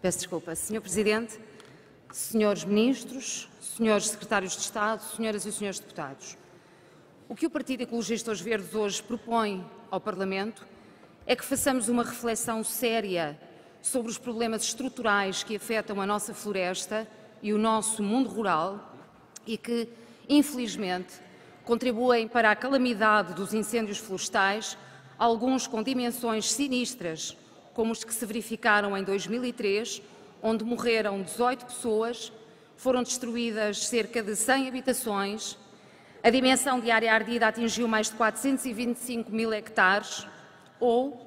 Peço desculpa. Sr. Presidente, Srs. Ministros, Srs. Secretários de Estado, Senhoras e Srs. Deputados, o que o Partido Ecologistas Verdes hoje propõe ao Parlamento é que façamos uma reflexão séria sobre os problemas estruturais que afetam a nossa floresta e o nosso mundo rural e que, infelizmente, contribuem para a calamidade dos incêndios florestais, alguns com dimensões sinistras, como os que se verificaram em 2003, onde morreram 18 pessoas, foram destruídas cerca de 100 habitações, a dimensão de área ardida atingiu mais de 425 mil hectares, ou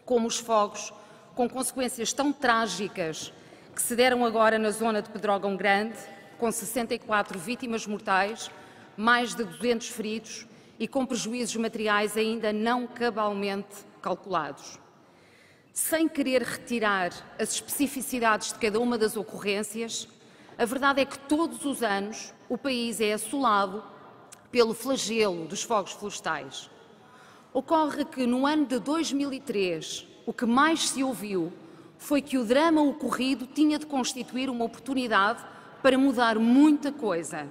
como os fogos com consequências tão trágicas que se deram agora na zona de Pedrógão Grande, com 64 vítimas mortais, mais de 200 feridos e com prejuízos materiais ainda não cabalmente calculados. Sem querer retirar as especificidades de cada uma das ocorrências, a verdade é que todos os anos o país é assolado pelo flagelo dos fogos florestais. Ocorre que no ano de 2003 o que mais se ouviu foi que o drama ocorrido tinha de constituir uma oportunidade para mudar muita coisa.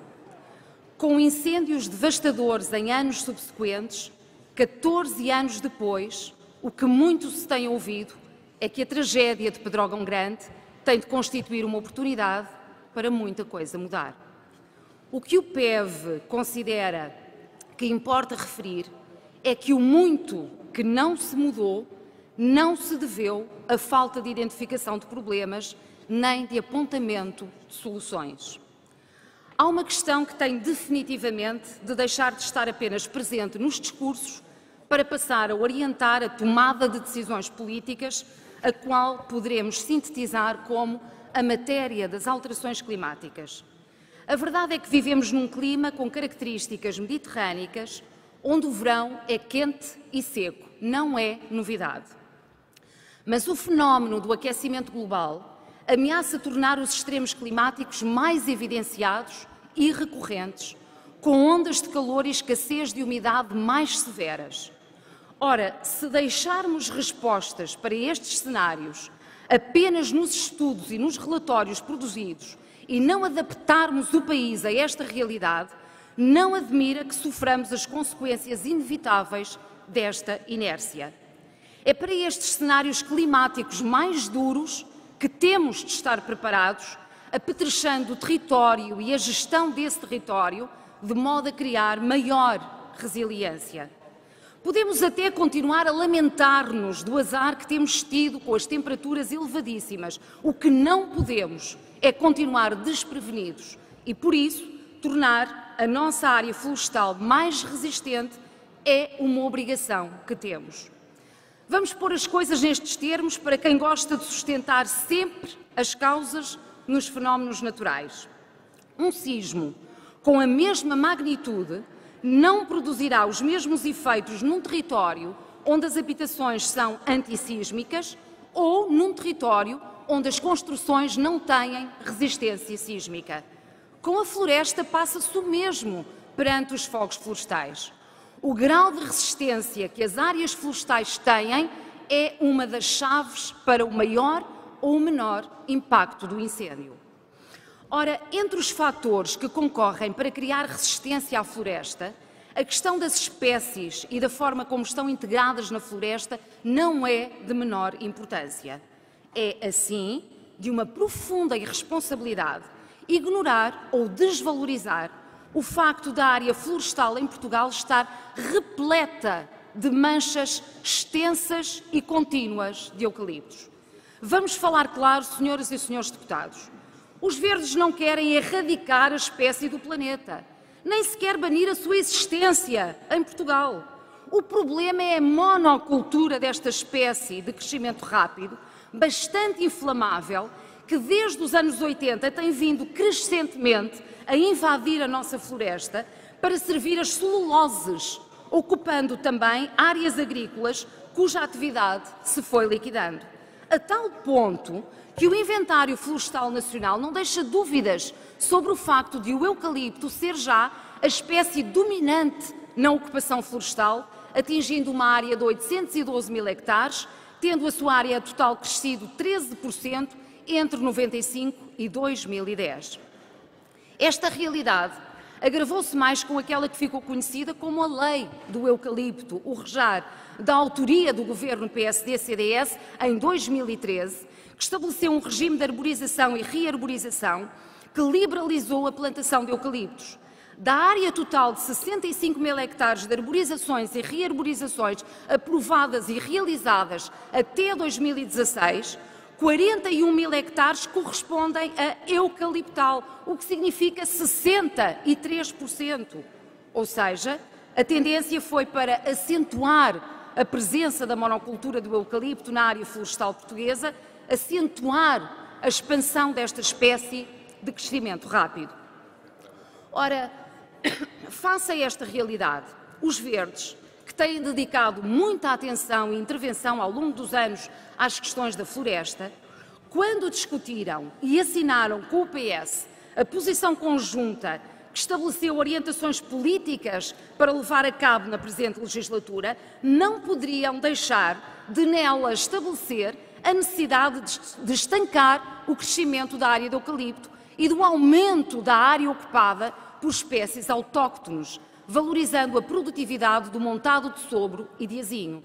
Com incêndios devastadores em anos subsequentes, 14 anos depois, o que muito se tem ouvido é que a tragédia de Pedrógão Grande tem de constituir uma oportunidade para muita coisa mudar. O que o PEV considera que importa referir é que o muito que não se mudou não se deveu à falta de identificação de problemas nem de apontamento de soluções. Há uma questão que tem definitivamente de deixar de estar apenas presente nos discursos para passar a orientar a tomada de decisões políticas, a qual poderemos sintetizar como a matéria das alterações climáticas. A verdade é que vivemos num clima com características mediterrânicas, onde o verão é quente e seco, não é novidade. Mas o fenómeno do aquecimento global ameaça tornar os extremos climáticos mais evidenciados e recorrentes, com ondas de calor e escassez de umidade mais severas. Ora, se deixarmos respostas para estes cenários apenas nos estudos e nos relatórios produzidos e não adaptarmos o país a esta realidade, não admira que soframos as consequências inevitáveis desta inércia. É para estes cenários climáticos mais duros que temos de estar preparados, apetrechando o território e a gestão desse território, de modo a criar maior resiliência. Podemos até continuar a lamentar-nos do azar que temos tido com as temperaturas elevadíssimas. O que não podemos é continuar desprevenidos e, por isso, tornar a nossa área florestal mais resistente é uma obrigação que temos. Vamos pôr as coisas nestes termos para quem gosta de sustentar sempre as causas nos fenómenos naturais. Um sismo com a mesma magnitude não produzirá os mesmos efeitos num território onde as habitações são antissísmicas ou num território onde as construções não têm resistência sísmica. Com a floresta passa-se o mesmo perante os fogos florestais. O grau de resistência que as áreas florestais têm é uma das chaves para o maior ou o menor impacto do incêndio. Ora, entre os fatores que concorrem para criar resistência à floresta, a questão das espécies e da forma como estão integradas na floresta não é de menor importância. É, assim, de uma profunda irresponsabilidade ignorar ou desvalorizar o facto da área florestal em Portugal estar repleta de manchas extensas e contínuas de eucaliptos. Vamos falar claro, senhoras e senhores deputados. Os verdes não querem erradicar a espécie do planeta, nem sequer banir a sua existência em Portugal. O problema é a monocultura desta espécie de crescimento rápido, bastante inflamável, que desde os anos 80 tem vindo crescentemente a invadir a nossa floresta para servir as celuloses, ocupando também áreas agrícolas cuja atividade se foi liquidando. a tal ponto que o Inventário Florestal Nacional não deixa dúvidas sobre o facto de o eucalipto ser já a espécie dominante na ocupação florestal, atingindo uma área de 812 mil hectares, tendo a sua área total crescido 13% entre 95 e 2010. Esta realidade agravou-se mais com aquela que ficou conhecida como a Lei do Eucalipto, o REJAR, da autoria do governo PSD-CDS em 2013, que estabeleceu um regime de arborização e rearborização que liberalizou a plantação de eucaliptos. Da área total de 65 mil hectares de arborizações e rearborizações aprovadas e realizadas até 2016, 41 mil hectares correspondem a eucaliptal, o que significa 63%. Ou seja, a tendência foi para acentuar a presença da monocultura do eucalipto na área florestal portuguesa, acentuar a expansão desta espécie de crescimento rápido. Ora, face a esta realidade, os verdes, que têm dedicado muita atenção e intervenção ao longo dos anos às questões da floresta, quando discutiram e assinaram com o PS a posição conjunta que estabeleceu orientações políticas para levar a cabo na presente legislatura, não poderiam deixar de nela estabelecer a necessidade de estancar o crescimento da área de eucalipto e do aumento da área ocupada por espécies autóctones, valorizando a produtividade do montado de sobro e de azinho.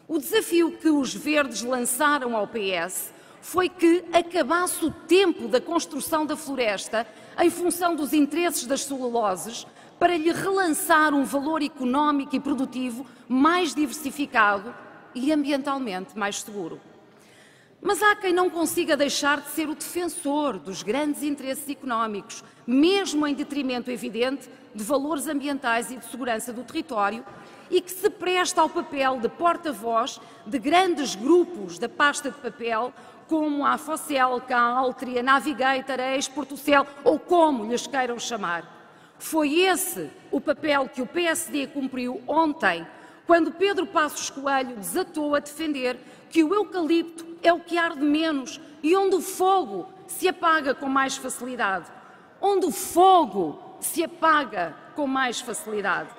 O desafio que os verdes lançaram ao PS foi que acabasse o tempo da construção da floresta em função dos interesses das celuloses para lhe relançar um valor económico e produtivo mais diversificado e ambientalmente mais seguro. Mas há quem não consiga deixar de ser o defensor dos grandes interesses económicos, mesmo em detrimento evidente de valores ambientais e de segurança do território, e que se presta ao papel de porta-voz de grandes grupos da pasta de papel, como a Focelca, a Altria, a Navigator, a Exportocel, ou como lhes queiram chamar. Foi esse o papel que o PSD cumpriu ontem, quando Pedro Passos Coelho desatou a defender que o eucalipto é o que arde menos e onde o fogo se apaga com mais facilidade. Onde o fogo se apaga com mais facilidade.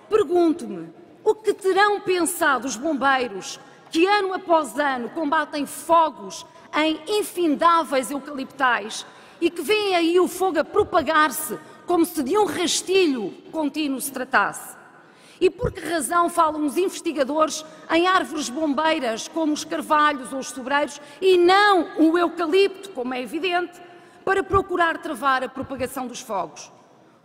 Pergunto-me, o que terão pensado os bombeiros que ano após ano combatem fogos em infindáveis eucaliptais e que veem aí o fogo a propagar-se como se de um rastilho contínuo se tratasse? E por que razão falam os investigadores em árvores bombeiras como os carvalhos ou os sobreiros e não o eucalipto, como é evidente, para procurar travar a propagação dos fogos?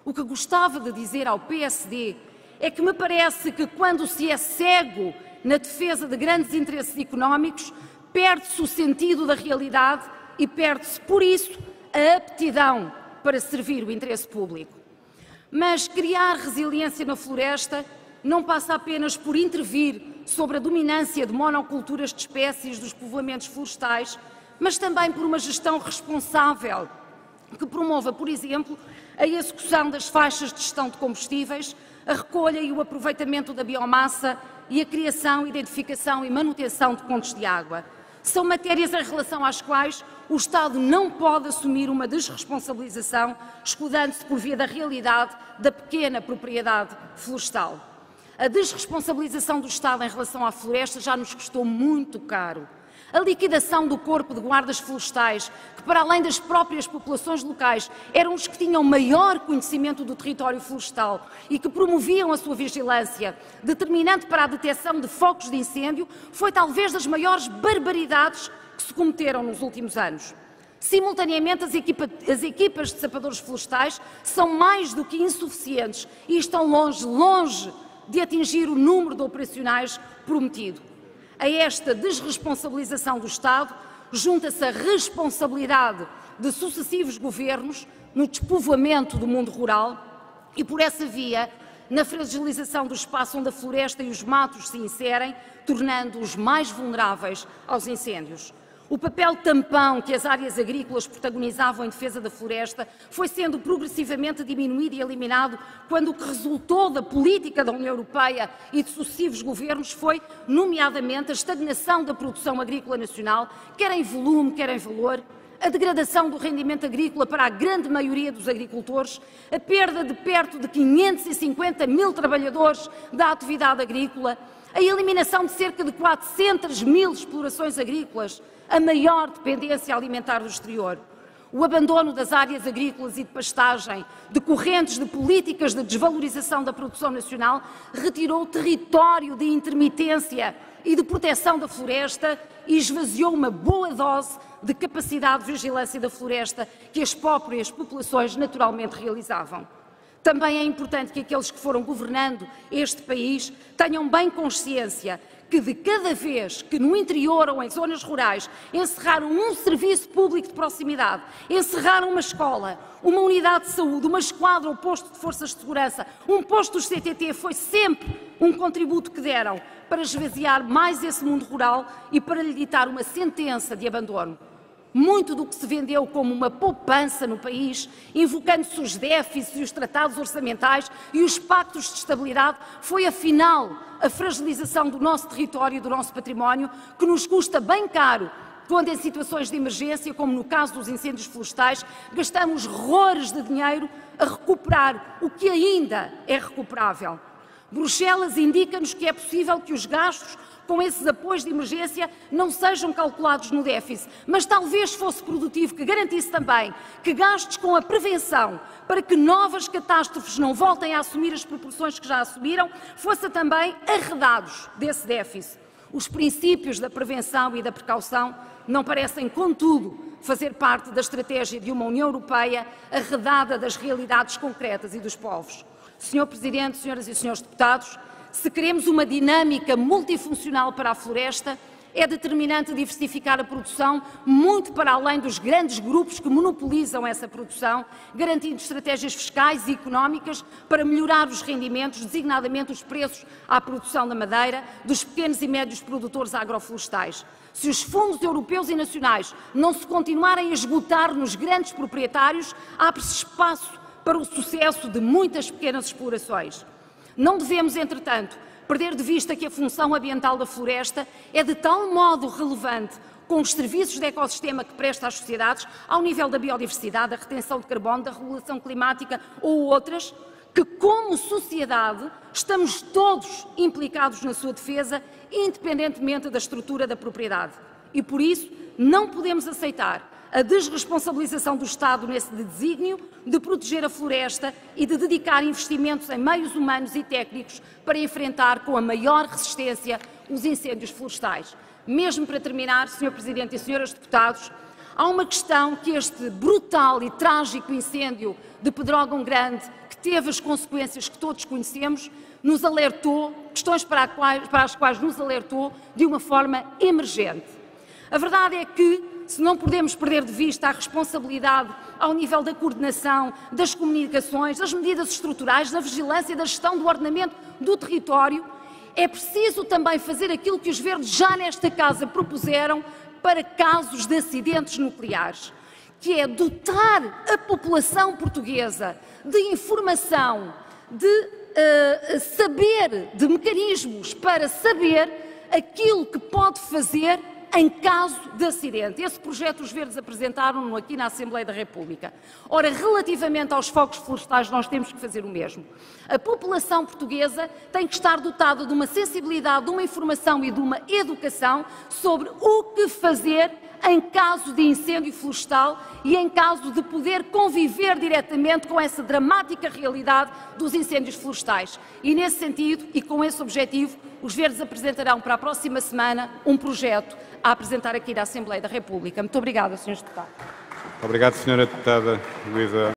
O que gostava de dizer ao PSD é que me parece que quando se é cego na defesa de grandes interesses económicos, perde-se o sentido da realidade e perde-se, por isso, a aptidão para servir o interesse público. Mas criar resiliência na floresta não passa apenas por intervir sobre a dominância de monoculturas de espécies dos povoamentos florestais, mas também por uma gestão responsável que promova, por exemplo, a execução das faixas de gestão de combustíveis, a recolha e o aproveitamento da biomassa e a criação, identificação e manutenção de pontos de água. São matérias em relação às quais o Estado não pode assumir uma desresponsabilização, escudando-se por via da realidade da pequena propriedade florestal. A desresponsabilização do Estado em relação à floresta já nos custou muito caro. A liquidação do corpo de guardas florestais, que para além das próprias populações locais, eram os que tinham maior conhecimento do território florestal e que promoviam a sua vigilância, determinante para a detecção de focos de incêndio, foi talvez das maiores barbaridades que se cometeram nos últimos anos. Simultaneamente, as equipas de sapadores florestais são mais do que insuficientes e estão longe de atingir o número de operacionais prometido. A esta desresponsabilização do Estado junta-se a responsabilidade de sucessivos governos no despovoamento do mundo rural e, por essa via, na fragilização do espaço onde a floresta e os matos se inserem, tornando-os mais vulneráveis aos incêndios. O papel tampão que as áreas agrícolas protagonizavam em defesa da floresta foi sendo progressivamente diminuído e eliminado quando o que resultou da política da União Europeia e de sucessivos governos foi, nomeadamente, a estagnação da produção agrícola nacional, quer em volume, quer em valor, a degradação do rendimento agrícola para a grande maioria dos agricultores, a perda de perto de 550 mil trabalhadores da atividade agrícola, a eliminação de cerca de 400 mil explorações agrícolas, a maior dependência alimentar do exterior, o abandono das áreas agrícolas e de pastagem, decorrentes de políticas de desvalorização da produção nacional, retirou território de intermitência e de proteção da floresta e esvaziou uma boa dose de capacidade de vigilância da floresta que as próprias populações naturalmente realizavam. Também é importante que aqueles que foram governando este país tenham bem consciência que de cada vez que no interior ou em zonas rurais encerraram um serviço público de proximidade, encerraram uma escola, uma unidade de saúde, uma esquadra ou posto de forças de segurança, um posto dos CTT, foi sempre um contributo que deram para esvaziar mais esse mundo rural e para lhe ditar uma sentença de abandono. Muito do que se vendeu como uma poupança no país, invocando-se os déficits e os tratados orçamentais e os pactos de estabilidade, foi afinal a fragilização do nosso território e do nosso património, que nos custa bem caro quando em situações de emergência, como no caso dos incêndios florestais, gastamos horrores de dinheiro a recuperar o que ainda é recuperável. Bruxelas indica-nos que é possível que os gastos com esses apoios de emergência não sejam calculados no déficit, mas talvez fosse produtivo que garantisse também que gastos com a prevenção para que novas catástrofes não voltem a assumir as proporções que já assumiram, fossem também arredados desse déficit. Os princípios da prevenção e da precaução não parecem, contudo, fazer parte da estratégia de uma União Europeia arredada das realidades concretas e dos povos. Senhor Presidente, senhoras e senhores deputados, se queremos uma dinâmica multifuncional para a floresta, é determinante diversificar a produção muito para além dos grandes grupos que monopolizam essa produção, garantindo estratégias fiscais e económicas para melhorar os rendimentos, designadamente os preços à produção da madeira, dos pequenos e médios produtores agroflorestais. Se os fundos europeus e nacionais não se continuarem a esgotar nos grandes proprietários, abre-se espaço para o sucesso de muitas pequenas explorações. Não devemos, entretanto, perder de vista que a função ambiental da floresta é de tal modo relevante com os serviços de ecossistema que presta às sociedades, ao nível da biodiversidade, da retenção de carbono, da regulação climática ou outras, que como sociedade estamos todos implicados na sua defesa, independentemente da estrutura da propriedade. E por isso não podemos aceitar a desresponsabilização do Estado nesse desígnio de proteger a floresta e de dedicar investimentos em meios humanos e técnicos para enfrentar com a maior resistência os incêndios florestais. Mesmo para terminar, Sr. Presidente e Sras. Deputados, há uma questão que este brutal e trágico incêndio de Pedrógão Grande, que teve as consequências que todos conhecemos, nos alertou, questões para as quais nos alertou de uma forma emergente. A verdade é que, se não podemos perder de vista a responsabilidade ao nível da coordenação, das comunicações, das medidas estruturais, da vigilância e da gestão do ordenamento do território, é preciso também fazer aquilo que os Verdes já nesta Casa propuseram para casos de acidentes nucleares, que é dotar a população portuguesa de informação, de saber, de mecanismos para saber aquilo que pode fazer em caso de acidente. Esse projeto os Verdes apresentaram-no aqui na Assembleia da República. Ora, relativamente aos focos florestais, nós temos que fazer o mesmo. A população portuguesa tem que estar dotada de uma sensibilidade, de uma informação e de uma educação sobre o que fazer em caso de incêndio florestal e em caso de poder conviver diretamente com essa dramática realidade dos incêndios florestais. E nesse sentido, e com esse objetivo, os Verdes apresentarão para a próxima semana um projeto a apresentar aqui na Assembleia da República. Muito obrigada, Srs. Deputados. Obrigado, Sra. Deputada Luísa